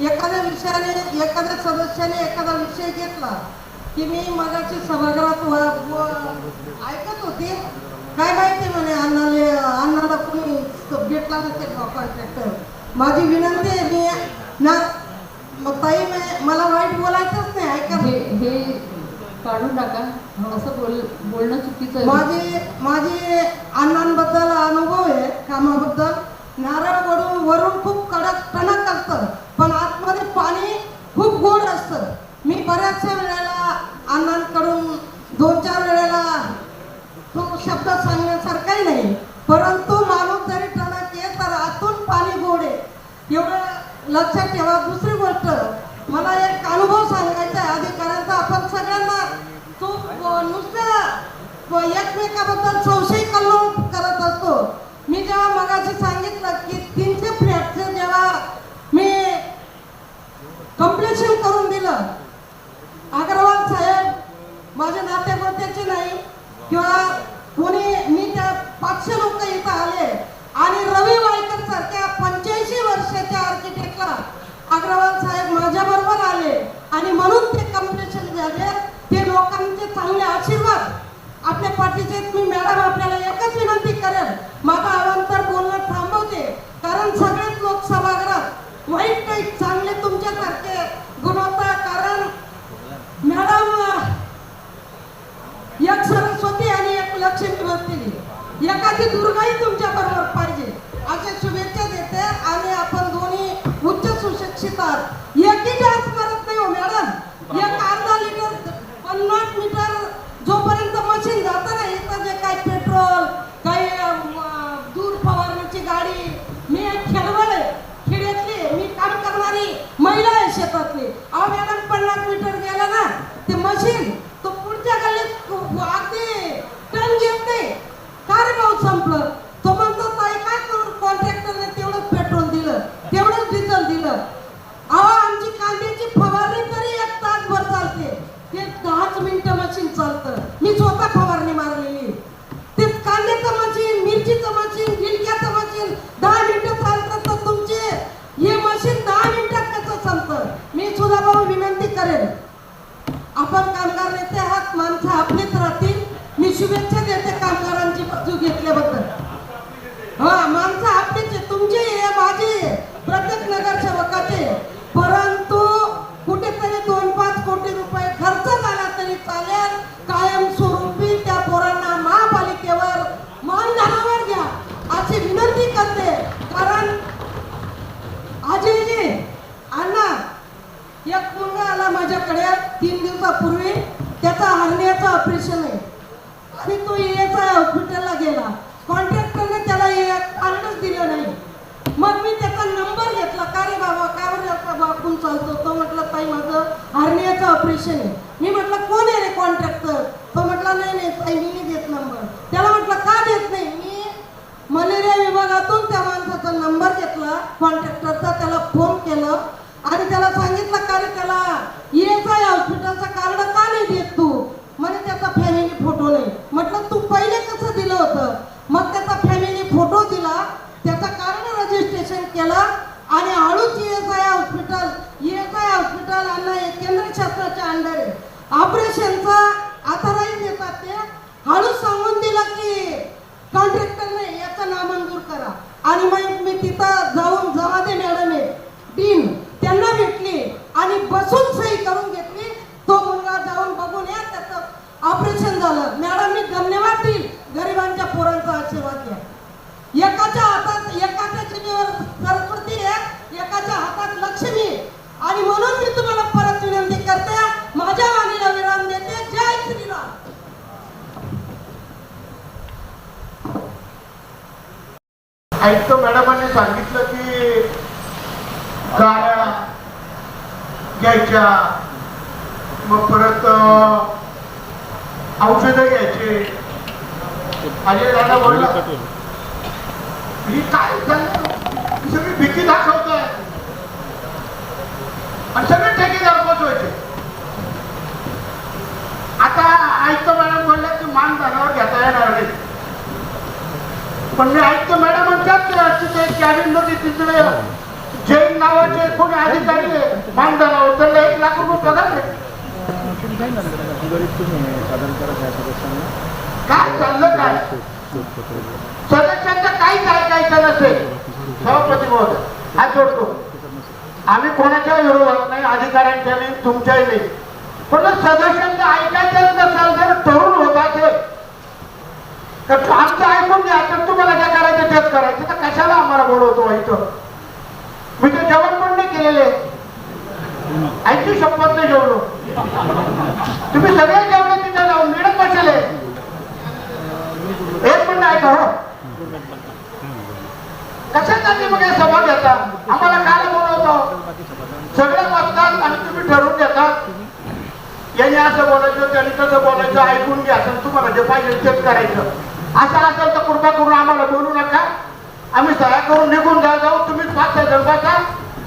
एखाद्या विषयाने एखाद्या सदस्याने एखादा विषय घेतला की मी मगाची सभागृहात ऐकत होते, काय माहिती म्हणे अण्णाला कोणी भेटला नसेल कॉन्ट्रॅक्टर. माझी विनंती आहे, मी ना ताई मला वाईट बोलायचंच नाही, ऐका. हे काढून टाका, असं बोलणं चुकीचं आहे. माझी अण्णांबद्दल अनुभव आहे, कामाबद्दल. नारळ वरून खूप कडक टणक असतं, पण आतमध्ये पाणी खूप गोड असतं. मी बऱ्याचशा वेळेला अण्णांकडून 2-4 वेळेला तो शब्द सांगण्यासारखाही नाही, परंतु माणूस जरी टणक आहे तर आतून पाणी गोड आहे, एवढं लक्षात ठेवा. दुसरी गोष्ट, मला एक अनुभव सांगायचा आहे अधिकाऱ्यांचा. आपण सगळ्यांना तो नुसतं एकमेकाबद्दल संशय कल्लोळ करत असतो. मी जेव्हा मगाशी सांगितलं की 300 फ्लॅटचं जेव्हा मी कम्प्लिशन करून दिलं, अग्रवाल साहेब माझ्या नातेगोत्याचे नाही किंवा कोणी, मी त्या 500 लोक इथं आले आणि रवी वायकर सारख्या 85 वर्षाच्या आर्किटेक्टला अग्रवाल साहेब माझ्या बरोबर आले आणि म्हणून ते कम्प्लिशन झाले. ते लोकांचे चांगले आशीर्वाद आपल्या पाठीचे. मी मॅडम आपल्याला एकच विनंती करेल, माझा अवांतर बोलणं थांबवते, कारण सगळेच लोक सभागृहात वाईट काही चांगले तुमच्यासारखे गुणवत्ता. कारण मॅडम एक सरस्वती आणि एक लक्ष्मी बसलेली, एखादी दुर्गाही तुमच्या बरोबर पाहिजे अशा शुभेच्छा देते. आणि आपण दोन्ही उच्च सुशिक्षित आहात. एकही डास करत नाही हो मॅडम. एक अर्धा लिटर 50 मीटर जोपर्यंत मशीन जातं ना, इथं जे काही पेट्रोल, काही दूध फवारण्याची गाडी, मी एक खेड्यातली, मी काम करणारी महिला आहे शेतातली. अहो मॅडम 50 मीटर गेला ना ते मशीन, तो पुढच्या गल्लीत अगदी टन घेत नाही. का रे भाऊ संपलं? तो म्हणतो ताई काय करू, कॉन्ट्रॅक्टरने तेवढंच पेट्रोल दिलं, तेवढंच डिझेल दिलं. अहो आमची कांद्याची फवारणी तरी 1 तासभर चालते, ते 10 मिनिटं मशीन चालतं. मी स्वतः फवारणी मारलेली. ते कांद्याचं मशीन, मिरचीचं मशीन, गिलक्याचं मशीन 10 मिनिटं चालतं, तर तुमचे हे मशीन 10 मिनिटात कसं संपतं? मी सुद्धा भाऊ विनंती करेन, आपण कामगार नेते आहात, माणसं आपलीच राहतील. मी शुभेच्छा देते कामगारांची बाजू घेतल्याबद्दल. हा, माणसं आपलीच, तुमची आहे, माझी, प्रत्येक नगरसेवकाचे. परंतु कुठेतरी 2-5 कोटी रुपये खर्च झाला तरी चालेल, कायमस्वरूपी त्या पोरांना महापालिकेवर मानधनावर घ्या अशी विनंती करते. कारण अजयजी अण्णा, एक मुलगा आला माझ्याकडे 3 दिवसापूर्वी, त्याचा हर्नियाचं ऑपरेशन आहे आणि तो ESI हॉस्पिटलला गेला. कॉन्ट्रॅक्टरने त्याला कार्डच दिलं नाही. मग मी त्याचा नंबर घेतला, का रे बाबा का बरं बापून चालतो? तो म्हटलं ताई माझं हर्नियाचं ऑपरेशन आहे. मी म्हटलं कोण आहे रे कॉन्ट्रॅक्टर? तो म्हटला नाही ताई मी नाही देत नंबर. त्याला म्हटलं का देत नाही? मी मलेरिया विभागातून त्या माणसाचा नंबर घेतला कॉन्ट्रॅक्टरचा, त्याला फोन केलं आणि त्याला सांगितलं का रे त्याला ESI हॉस्पिटलचं कार्ड का नाही देत तू? म्हणे त्याचा फॅमिली फोटो नाही. म्हटलं तू पहिले कसं दिलं होतं? मग त्याचा फॅमिली फोटो दिला, त्याचा कार्ड रजिस्ट्रेशन केलं आणि हळूच ESI हॉस्पिटल आणि केंद्र शासनाच्या अंडर आहे. ऑपरेशनचा ऑथराईज देतात, ते हळूच सांगून दिलं की कॉन्ट्रॅक्टरने याचं नामंजूर करा. आणि मग मी तिथं जाऊन जमादे मॅडम आहे डीन, त्यांना भेटली आणि बसून सही करून घेतली. तो मुलगा जाऊन बघून या, त्याचं ऑपरेशन झालं. मॅडम मी धन्यवाद देईल, गरिबांच्या पोरांचा आशीर्वाद घ्या. एकाच्या जिभेवर सरस्वती आहे, एकाच्या हातात लक्ष्मी. आणि म्हणून मी तुम्हाला परत विनंती करते, माझ्या वाणीला विराम देते. जय श्रीराम. आयुक्त मॅडमांनी सांगितलं की गाड्या घ्यायच्या, मग परत औषधं घ्यायचे. अजय दादा बोलला ही काय झालं, सगळी भीती दाखवतोय आणि सगळे ठेकेदार बसवायचे. आता आयुक्त मॅडम बोलल्या की मानधनावर घेता येणार नाही, पण मी आयुक्त मॅडम म्हणतात कॅबिन मध्ये तिकडे जैन नावाचे कोणी अधिकारी आहे, मानधनावर त्यांना 1 लाख रुपये पगार आहे. काय चाललं काय? सदस्यांचं काहीच ऐकायचं नसेल. सभापती महोदय हात जोडतो, आम्ही कोणाच्या विरोधात नाही, अधिकाऱ्यांच्या नाही, तुमच्याही नाही, पण सदस्यांचं ऐकायचं नसेल, जर तरुण होत असेल तर आमचं ऐकून घ्या. तर तुम्हाला काय करायचं तेच करायचं, तर कशाला आम्हाला बोलवतो इथं? मी तर जेवण पण नाही केलेले, ऐकली शपथ नाही जेवलो. तुम्ही सगळे जेवले तिथं जाऊन मिळत बसले, एक पण नाही का? हो कशासाठी मग हे सभा घेता? आम्हाला काय बोलवतो? सगळे बसतात आणि तुम्ही ठरवून देतात, यांनी असं बोलायचं, त्यांनी तसं बोलायचं, ऐकून घ्या, तुम्हाला जे पाहिजे तेच करायचं. असं असेल तर कृपा करून आम्हाला बोलू नका. आम्ही सह्या करून निघून जाऊ, तुम्हीच 5-6 जण बसा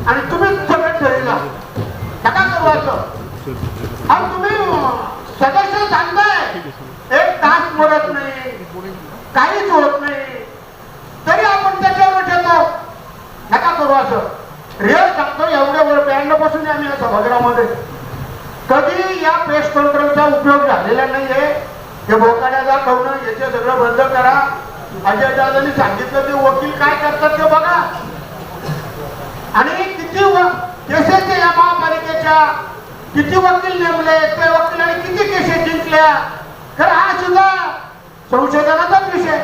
आणि तुम्हीच सगळे ठरविला. नका करू असं. आणि तुम्ही सदस्य सांगताय 1 तास बोलत नाही, काहीच होत नाही, तरी आपण त्याच्यावर ठेवतो. नका करू असं. रिअल सांगतो, एवढ्या वेळ 92 पासून आम्ही या सभागृहामध्ये कधी या प्रेस कॉन्फरन्सचा उपयोग झालेला नाहीये. हे बोकाड्या दाखवणं, याचे सगळं बंद करा. अजय दादांनी सांगितलं ते वकील काय करतात ते बघा. आणि किती केसेस या महापालिकेच्या, किती वकील नेमले, त्या वकिलांनी किती केसेस जिंकल्या, तर हा सुद्धा संशोधनाचाच विषय.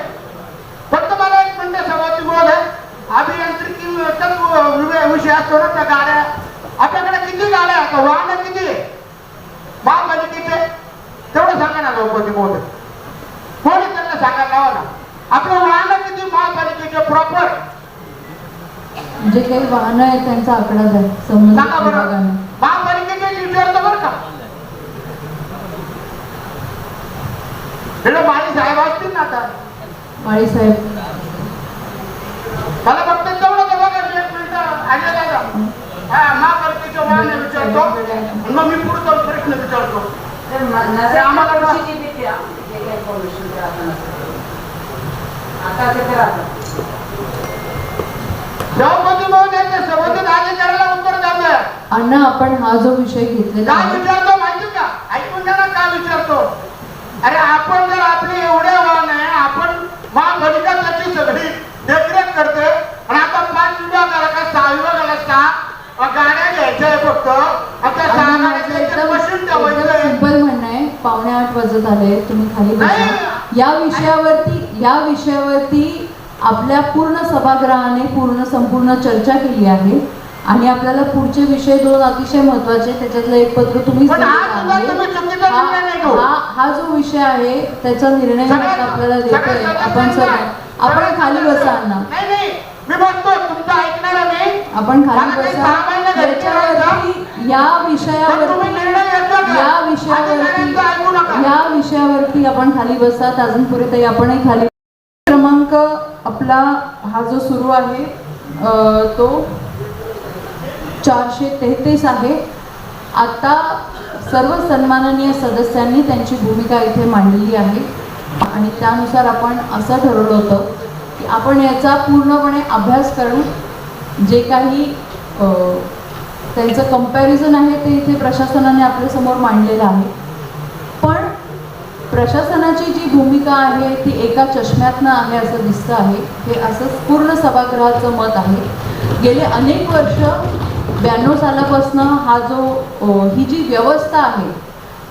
फक्त मला एक मिनिट सभापती महोदय, अभियांत्रिकी विषय असतो ना, त्या गाड्या आपल्याकडे किती गाड्या आहेत, वाहन किती महापालिकेचे तेवढं सांगा ना सभापती महोदय. कोणी त्यांना सांगायला लावा ना, आपलं वाहन किती महापालिकेचे प्रॉपर, जे काही वाहनं आहेत त्यांचा आकडा द्या संबंधित सांगा बरं. विभागाने. महापालिकेचे विचारतो बरं का, माळी साहेब असतील ना आता, माळी साहेब मला फक्त तेवढं बघा. 1 मिनिट आले दादा, हा महापालिकेचे वाहन विचारतो, मग मी पुढचा प्रश्न विचारतो. आम्हाला सभापती महोदय संबंधित अधिकाऱ्याला उत्तर द्या. अण्णा, आपण हा जो विषय घेतलेला काय आहे, विचारतो माहिती का? ऐकून घ्या ना काय विचारतो. अरे आपण जर आपले एवढे वाहन आहे, आपण महापालिका त्याची सगळी देखरेख करते, आणि आता 5 विभागाला का 6 विभागाला 6 गाड्या घ्यायच्या आहे फक्त. आता 6 गाड्या मशीन ठेवायचं. सिंपल म्हणणं आहे, 7:45 वाजत आले, तुम्ही खाली बसा. या विषयावरती आपल्या पूर्ण सभागृहाने संपूर्ण चर्चा केली आहे आणि आपल्याला पुढचे विषय 2 अतिशय महत्वाचे, त्याच्यातलं एक पत्र तुम्ही हा जो विषय आहे त्याचा निर्णय आपल्याला देतोय. आपण खाली बसा अण्णा, आपण खाली बसा. या विषयावरती आपण खाली बसा. ताजनपुरेताई आपणही खाली. क्रमांक आपला हा जो सुरू आहे तो 433 आहे. आता सर्व सन्माननीय सदस्यांनी त्यांची भूमिका इथे मांडलेली आहे आणि त्यानुसार आपण असं ठरवलं होतं की आपण याचा पूर्णपणे अभ्यास करून जे काही त्यांचं कंपॅरिझन आहे ते इथे प्रशासनाने आपल्यासमोर मांडलेलं आहे. पण प्रशासनाची जी भूमिका आहे ती एका चष्म्यातनं आहे असं दिसतं आहे. हे असंच पूर्ण सभागृहाचं मत आहे. गेले अनेक वर्ष 92 सालापासून हा जो ही जी व्यवस्था आहे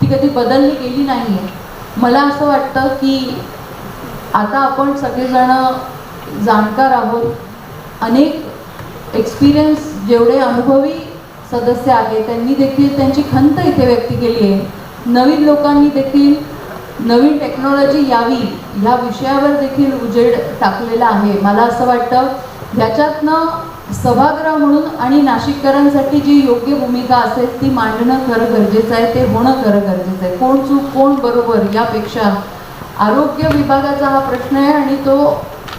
ती कधी बदलली गेली नाही आहे. मला असं वाटतं की आता आपण सगळेजण जाणकार आहोत. अनेक एक्सपिरियन्स जेवढे अनुभवी सदस्य आहेत त्यांनी देखील त्यांची खंत इथे व्यक्त केली आहे. नवीन लोकांनी देखील नवीन टेक्नॉलॉजी यावी या विषयावर देखील उजेड टाकलेला आहे. मला असं वाटतं ह्याच्यातनं सभागृह म्हणून आणि नाशिककरांसाठी जी योग्य भूमिका असेल ती मांडणं खरं गरजेचं आहे, ते होणं खरं गरजेचं आहे. कोण चूक कोण बरोबर यापेक्षा आरोग्य विभागाचा हा प्रश्न आहे आणि तो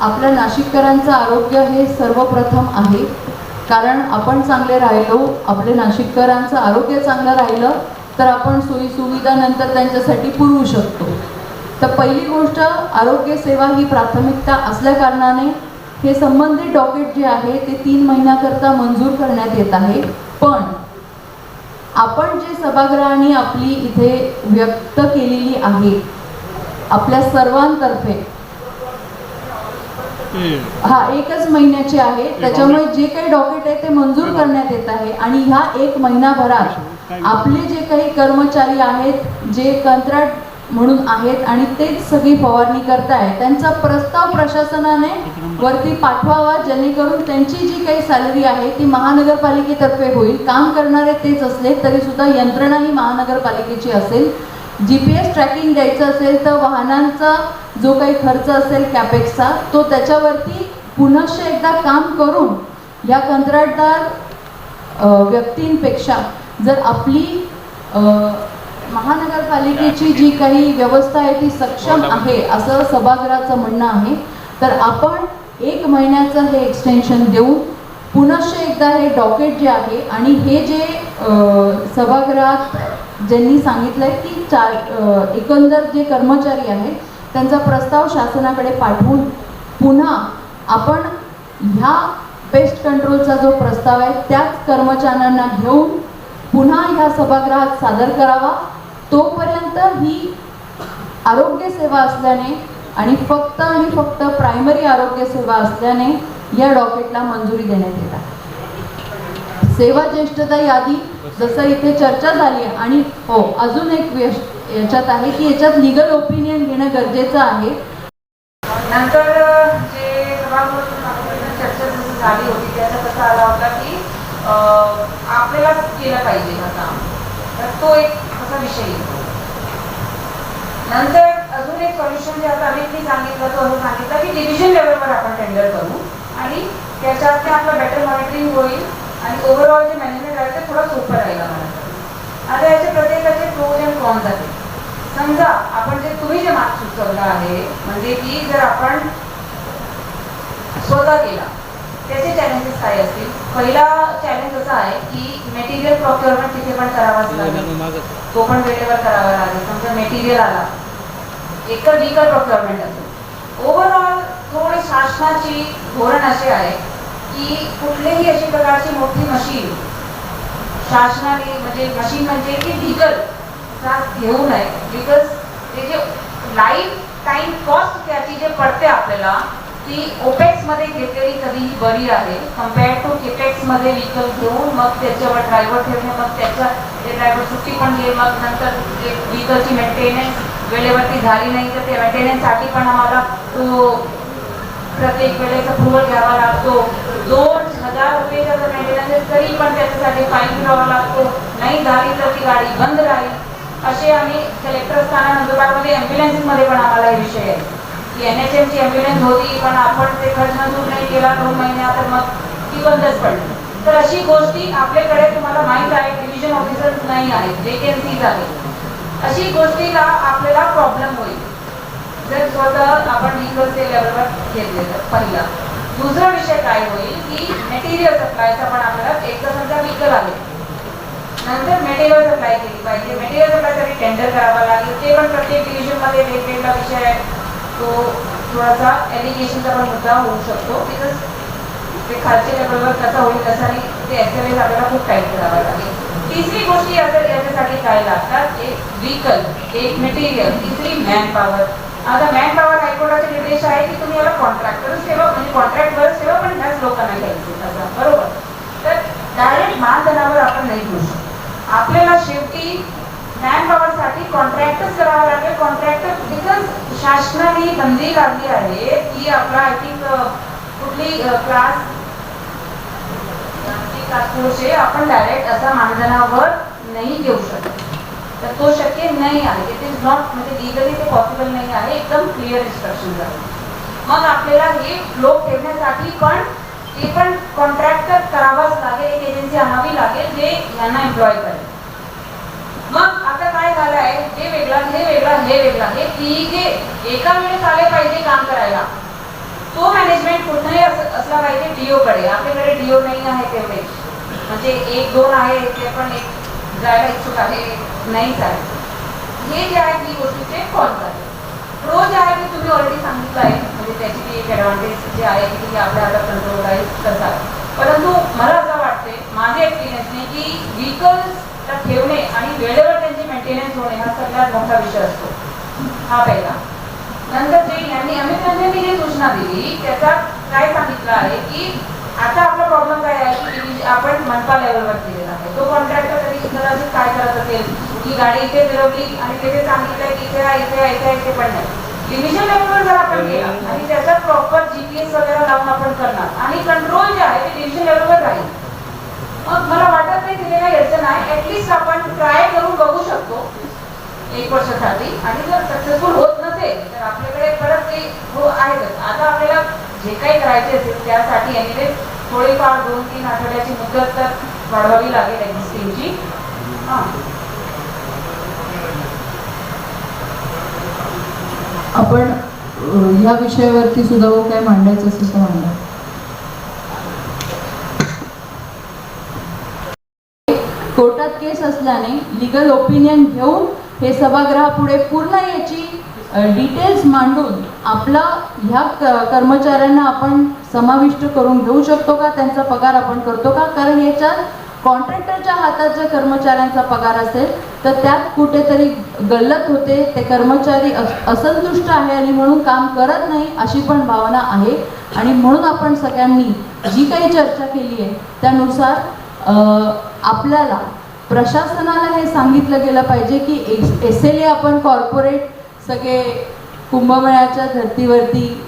आपल्या नाशिककरांचं आरोग्य हे सर्वप्रथम आहे. कारण आपण चांगले राहिलो, आपले नाशिककरांचं आरोग्य चांगलं राहिलं तर आपण सोयीसुविधा नंतर त्यांच्यासाठी पुरवू शकतो. तर पहिली गोष्ट आरोग्य सेवा ही प्राथमिकता असल्या कारणाने हे संबंधित डॉकेट जे आहे ते 3 महिन्याकरता मंजूर करण्यात येत आहे. पण आपण जे सभागृहाने आपली इथे व्यक्त केलेली आहे आपल्या सर्वांतर्फे, हा 1च महिन्याची आहे, त्याच्यामुळे जे काही डॉकेट आहे ते मंजूर करण्यात येत आहे. आणि ह्या 1 महिनाभरात आपले जे काही कर्मचारी आहेत, जे कंत्राट म्हणून आहेत आणि तेच सगळी फवारणी करतायत, त्यांचा प्रस्ताव प्रशासनाने वरती पाठवावा, जेणेकरून त्यांची जी काही सॅलरी आहे ती महानगरपालिकेतर्फे होईल. काम करणारे तेच असले तरी सुद्धा यंत्रणा ही महानगरपालिकेची असेल. GPS ट्रॅकिंग द्यायचं असेल तर वाहनांचा जो काही खर्च असेल कॅपेक्सचा, तो त्याच्यावरती पुनश्च एकदा काम करून या कंत्राटदार व्यक्तींपेक्षा जर आपली महानगरपालिकेची जी काही व्यवस्था आहे ती सक्षम आहे असं सभागृहाचं म्हणणं आहे, तर आपण 1 महिन्याचं हे एक्सटेन्शन देऊन पुनश्च एकदा हे डॉकेट जे आहे आणि हे जे सभागृहात ज्यांनी सांगितलं आहे की एकंदर जे कर्मचारी आहेत त्यांचा प्रस्ताव शासनाकडे पाठवून पुन्हा आपण ह्या पेस्ट कंट्रोलचा जो प्रस्ताव आहे त्याच कर्मचाऱ्यांना घेऊन पुन्हा ह्या सभागृहात सादर करावा. तोपर्यंत ही आरोग्य सेवा असल्याने आणि फक्त प्रायमरी आरोग्य सेवा असल्याने या डॉकेटला मंजुरी देण्यात येत आहे. सेवा ज्येष्ठता यादी जसं इथे चर्चा झाली आहे आणि हो अजून एक याच्यात आहे की याच्यात लिगल ओपिनियन घेणं गरजेचं आहे. नंतर जे सभागृहातून चर्चा जसं झाली होती त्याचा कसा आला होता की आपल्याला केलं पाहिजे हा काम, तर तो एक असा विषय येतो. नंतर अजून एक सोल्युशन जे आता अमितनी सांगितलं तो असं सांगितलं की डिव्हिजन लेवलवर आपण टेंडर करू आणि त्याच्यात आपलं बेटर मॉनिटरिंग होईल आणि ओव्हरऑल जे मॅनेजमेंट आहे ते थोडं सोपं राहील आम्हाला. आता याचे प्रत्येकाचे प्रोज अँड कॉन्स आहेत. समजा आपण जे तुम्ही जे मार्ग सुचवलं आहे म्हणजे की जर आपण स्वतः केला त्याचे चॅलेंजेस काय असतील. पहिला चॅलेंज असा आहे की मटेरियल प्रोक्युअरमेंट तिथे पण करावाच लागेल, तो पण वेळेवर करावा लागेल. समजा मटेरियल आला, एक तर व्हीकल प्रोक्युअरमेंट असेल. ओव्हरऑल थोडी शासनाची धोरण असे आहे की कुठलीही अशी प्रकारची मोठी मशीन शासनाने म्हणजे मशीन म्हणजे की व्हीकल घेऊ नये, बिकॉज ते जे लाईफ टाईम कॉस्ट त्याची जे पडते आपल्याला ती ओपेक्स मध्ये घेतलेली कधीही बरी आहे कम्पेअर टू केपेक्स मध्ये व्हीकल घेऊन मग त्याच्यावर ड्रायव्हर ठेवणे, मग त्याच्या ते ड्रायव्हर सुट्टी पण घे, मग नंतर व्हीकलची मेंटेनन्स वेळेवरती झाली नाही तर ते मेंटेनन्ससाठी पण आम्हाला तो प्रत्येक वेळेस अप्रुव्हल घ्यावा लागतो. 2000 रुपयेचा जर मेंटेनन्स तरी पण त्याच्यासाठी फाईन भरावा लागतो. नाही झाली तर ती गाडी बंद राहील. असे आम्ही कलेक्टर असताना नंदुरबारमध्ये ॲम्ब्युलन्समध्ये पण आम्हाला हे विषय आहे की NHMची ॲम्ब्युलन्स होती पण आपण ते खर्च मंजूर नाही केला 2 महिन्यात तर मग ती बंदच पडली. तर अशी गोष्टी आपल्याकडे तुम्हाला माहीत आहे डिव्हिजन ऑफिसर्स नाही आहेत, वेकेन्सीज आहेत. अशी गोष्टीला आपल्याला प्रॉब्लेम होईल जर स्वतः आपण व्हीकलचे लेवलवर घेतले तर. पहिला. दुसरा विषय काय होईल की मटेरियल सप्लायचा पण आपल्याला एक तर समजा व्हीकल आले नंतर मटेरियल सप्लाय केली पाहिजे. मटेरियल सप्लायसाठी टेंडर करावा लागेल. ते पण प्रत्येक डिव्हिजनमध्ये वेगवेगळा विषय आहे. तो थोडासा एलिगेशनचा पण मुद्दा होऊ शकतो बिकॉज ते खालच्या लेवलवर कसा होईल तसा नाही ते SLA आपल्याला खूप टाईट करावा लागेल. तिसरी गोष्टी याच्यासाठी काय लागतात, एक व्हीकल, एक मटेरियल, तिसरी मॅन पॉवर. आता मॅन पॉवर हायकोर्टाचे निर्देश आहे की तुम्ही याला कॉन्ट्रॅक्टरच ठेवा म्हणजे कॉन्ट्रॅक्टवरच ठेवा पण ह्याच लोकांना घ्यायचं तसा बरोबर. तर डायरेक्ट मानधनावर आपण नाही घेऊ शकतो. आपल्याला शेवटी मॅन पॉवरसाठी कॉन्ट्रॅक्टच करावं लागेल. कॉन्ट्रॅक्टर बिकॉज शासनाने बंदी काढली आहे की आपला आय थिंक कुठली क्लास फोर्सचे आपण डायरेक्ट असा मानधनावर नाही घेऊ शकत. तर तो शक्य नाही आहे. इट इज नॉट म्हणजे लिगली ते पॉसिबल नाही आहे. एकदम क्लिअर इन्स्ट्रक्शन आहे. मग आपल्याला हे लोक ठेवण्यासाठी पण ते पण कॉन्ट्रॅक्टर करावाच लागेल. एक एजन्सी आणावी लागेल जे यांना एम्प्लॉय करेल. मग आता काय झालं आहे हे वेगळा हे वेगळा हे वेगळा हे तिघे एका वेळेस आले पाहिजे काम करायला. तो मॅनेजमेंट कुठेही असला पाहिजे DO कडे. आपल्याकडे DO नाही आहे तेवढे म्हणजे 1-2 आहे ते पण एक जायला इच्छुक आहे नाहीच आहे. हे जे आहे ती गोष्टीचे कॉन्स आहे. प्रो जे आहे ते तुम्ही ऑलरेडी सांगितलं आहे म्हणजे म्हणजे त्याची ती एक ॲडव्हान्टेज जी आहे की ती आपल्या हातात कंट्रोल करतात. परंतु मला असं वाटते माझ्या एक्सपिरियन्सने की व्हेकल्सला ठेवणे आणि वेळेवर त्यांची मेंटेनन्स होणे हा सगळ्यात मोठा विषय असतो. हा पहिला. नंतर जे यांनी अमित रंजननी जी सूचना दिली त्याचा काय सांगितलं आहे की आता आपला प्रॉब्लेम काय आहे की आपण मनपा लेवलवर केलेला आहे. तो कॉन्ट्रॅक्टर तरी कदाचित काय करत असेल की गाडी इथे फिरवली आणि तिथे सांगितलं की इथे इथे पण नाही. डिव्हिजन लेवलवर जर आपण केला आणि त्याचा प्रॉपर GPS वगैरे लावून आपण करणार आणि कंट्रोल जे आहे ते डिव्हिजन लेवलवर राहील, मग मला वाटत नाही तिथे काही अडचण आहे. ऍटलिस्ट आपण ट्राय करून बघू शकतो 1 वर्षासाठी. आणि जर सक्सेसफुल होत नसेल तर आपल्याकडे परत ते आहेतच. आता आपल्याला जे काही करायचे असेल त्यासाठी आणि थोडीफार 2-3 आठवड्याची मुदत तर वाढवावी लागेल एक्झिस्टिंगची. आपण ह्या विषयावरती सुद्धा काय मांडायचं असेल तर मांडा. कोर्टात केस असल्याने लिगल ओपिनियन घेऊन हे सभागृहापुढे पूर्ण याची डिटेल्स मांडून आपला ह्या कर्मचाऱ्यांना आपण समाविष्ट करून घेऊ शकतो का, त्यांचा पगार आपण करतो का. कारण याच्यात कॉन्ट्रॅक्टरच्या हातात जर कर्मचाऱ्यांचा पगार असेल तर त्यात कुठेतरी गल्लत होते, ते कर्मचारी असंतुष्ट आहे आणि म्हणून काम करत नाही अशी पण भावना आहे. आणि म्हणून आपण सगळ्यांनी जी काही चर्चा केली आहे त्यानुसार आपल्याला प्रशासनाला हे सांगितलं गेलं पाहिजे की SLA आपण कॉर्पोरेट सगळे कुंभमेळ्याच्या धर्तीवरती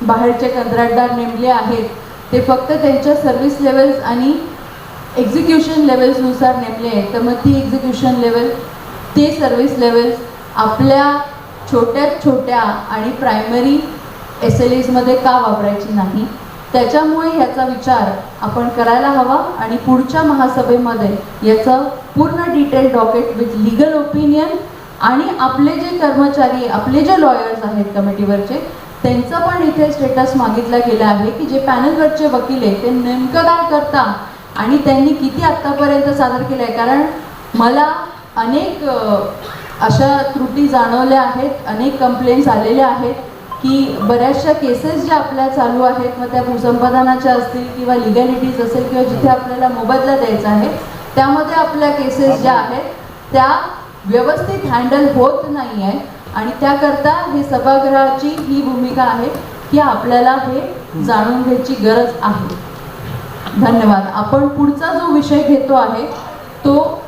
बाहेरचे कंत्राटदार नेमले आहेत ते फक्त त्यांच्या सर्व्हिस लेवल्स आणि एक्झिक्युशन लेवल्सनुसार नेमले आहेत. तर मग ती एक्झिक्युशन लेवल ते सर्व्हिस लेवल्स आपल्या छोट्यात छोट्या आणि प्रायमरी SLAsमध्ये का वापरायची नाही, त्याच्यामुळे याचा विचार आपण करायला हवा. आणि पुढच्या महासभेमध्ये याचं पूर्ण detail docket with legal opinion आणि आपले जे कर्मचारी आपले जे लॉयर्स आहेत कमिटीवरचे त्यांचं पण इथे स्टेटस मागितला गेला आहे की जे पॅनलवरचे वकील आहेत ते नेमकं काय करता आणि त्यांनी किती आत्तापर्यंत सादर केलं आहे. कारण मला अनेक अशा त्रुटी जाणवल्या आहेत, अनेक कंप्लेंट्स आलेल्या आहेत की बऱ्याचशा केसेस ज्या आपल्या चालू आहेत मग त्या भूसंपादनाच्या असतील किंवा लिगॅलिटीज असेल किंवा जिथे आपल्याला मोबदला द्यायचा आहे त्यामध्ये आपल्या केसेस ज्या आहेत त्या व्यवस्थित हँडल होत नाही आहे. आणि त्याकरता हे सभागृहाची ही भूमिका आहे की आपल्याला हे जाणून घ्यायची गरज आहे. धन्यवाद. आपण पुढचा जो विषय घेतो आहे तो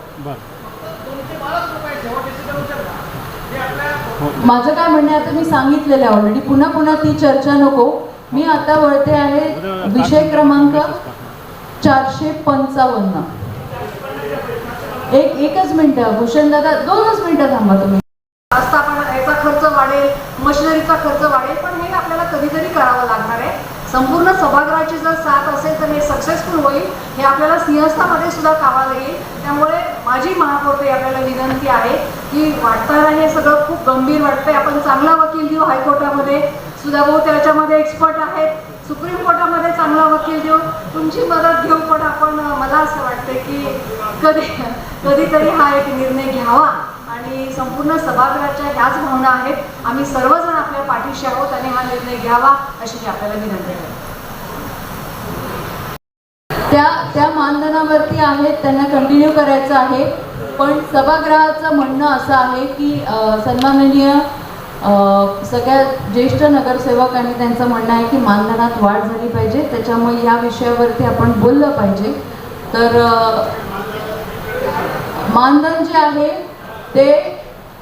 माझं काय म्हणणं आता मी सांगितलेलं आहे ऑलरेडी, पुन्हा ती चर्चा नको. मी आता वळते आहे विषय क्रमांक 455. एकच मिनिटं भूषण दादा, 2च मिनिटं थांबा तुम्ही. याचा खर्च वाढेल, मशिनरीचा खर्च वाढेल, पण हे आपल्याला कधीतरी करावं लागणार आहे. संपूर्ण सभागृहाची जर साथ असेल तर हे सक्सेसफुल होईल. हे आपल्याला सिंहस्थामध्ये सुद्धा कामाला येईल. त्यामुळे माझी महापौरते आपल्याला विनंती आहे की वाटताना हे सगळं खूप गंभीर वाटतंय. आपण चांगला वकील देऊ. हायकोर्टामध्ये सुद्धा भाऊ त्याच्यामध्ये एक्सपर्ट आहेत, सुप्रीम कोर्टामध्ये चांगला वकील देऊ, तुमची मदत घेऊ. पण आपण मला असं वाटतं की कधीतरी हा एक निर्णय घ्यावा. आणि संपूर्ण सभागृहाच्या ह्याच भावना आहेत. आम्ही सर्वजण आपल्या पाठीशी आहोत आणि हा निर्णय घ्यावा अशी मी आपल्याला विनंती करते. त्या मानधनावरती आहेत त्यांना कंटिन्यू करायचं आहे. पण सभागृहाचं म्हणणं असं आहे की सन्माननीय सगळ्या ज्येष्ठ नगरसेवक आणि त्यांचं म्हणणं आहे की मानधनात वाढ झाली पाहिजे. त्याच्यामुळे या विषयावरती आपण बोललं पाहिजे. तर मानधन जे आहे ते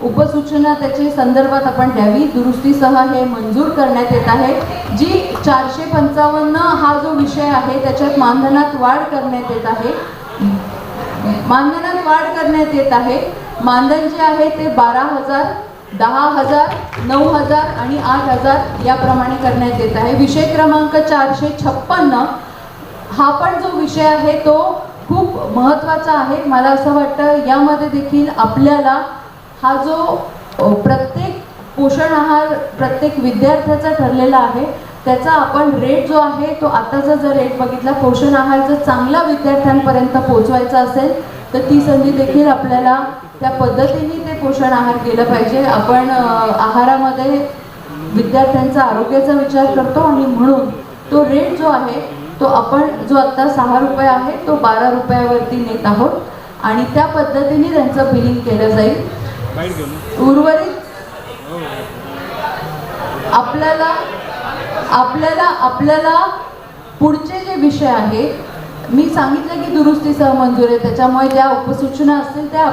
उपसूचना त्याच्या संदर्भात आपण द्यावी. दुरुस्तीसह हे मंजूर करण्यात येत आहे. जी 455 हा जो विषय आहे त्याच्यात मानधनात वाढ करण्यात येत आहे. मानधनात वाढ करण्यात येत आहे. मानधन जे आहे ते 12,000, 10,000, 9,000 आणि 8,000 याप्रमाणे करण्यात येत आहे. विषय क्रमांक 456 हा पण जो विषय आहे तो खूप महत्त्वाचा आहे. मला असं वाटतं यामध्ये देखील आपल्याला हा जो प्रत्येक पोषण आहार प्रत्येक विद्यार्थ्याचा ठरलेला आहे त्याचा आपण रेट जो आहे तो आताचा जर रेट बघितला, पोषण आहार जर चांगला विद्यार्थ्यांपर्यंत पोहोचवायचा असेल तर ती संधी देखील आपल्याला त्या पद्धतीने ते पोषण आहार केलं पाहिजे. आपण आहारामध्ये विद्यार्थ्यांचा आरोग्याचा विचार करतो आणि म्हणून तो रेट जो आहे तो आपण जो आत्ता 6 रुपये आहे तो 12 रुपयावरती नेत आहोत आणि त्या पद्धतीने त्यांचं बिलिंग केलं जाईल. उर्वरित आपल्याला पुढचे जे विषय आहेत मी सांगितलं की दुरुस्तीसह मंजूर आहे, त्याच्यामुळे ज्या उपसूचना असतील त्या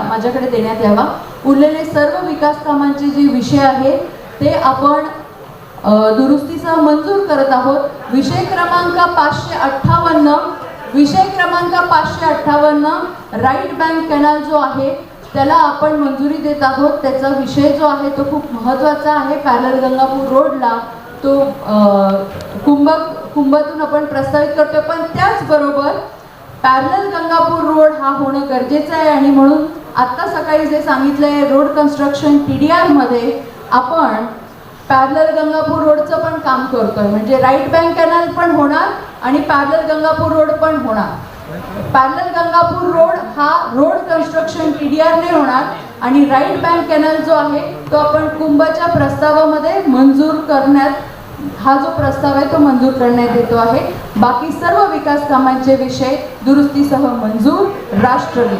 माझ्याकडे देण्यात यावा. उरलेले सर्व विकास कामांचे जे विषय आहेत ते आपण दुरुस्तीसह मंजूर करत आहोत. विषय क्रमांक 558 राईट बँक कॅनल जो आहे त्याला आपण मंजुरी देत आहोत. त्याचा विषय जो आहे तो खूप महत्त्वाचा आहे. पॅरलल गंगापूर रोडला तो कुंभतून आपण प्रस्तावित करतोय, पण त्याचबरोबर पॅरलल गंगापूर रोड हा होणं गरजेचं आहे आणि म्हणून आत्ता सकाळी जे सांगितलंय रोड कन्स्ट्रक्शन TDR मध्ये आपण पॅरलल गंगापूर रोडचं पण काम करतोय, म्हणजे राईट बँक कॅनल पण होणार आणि पॅरलल गंगापूर रोड पण होणार. पॅरलल गंगापूर रोड हा रोड कन्स्ट्रक्शन TDR ने होणार आणि राईट बँक कॅनल जो आहे तो आपण कुंभच्या प्रस्तावामध्ये मंजूर करण्यात, हा जो प्रस्ताव आहे तो मंजूर करण्यात येतो आहे. बाकी सर्व विकास कामांचे विषय दुरुस्तीसह मंजूर. राष्ट्रगीत.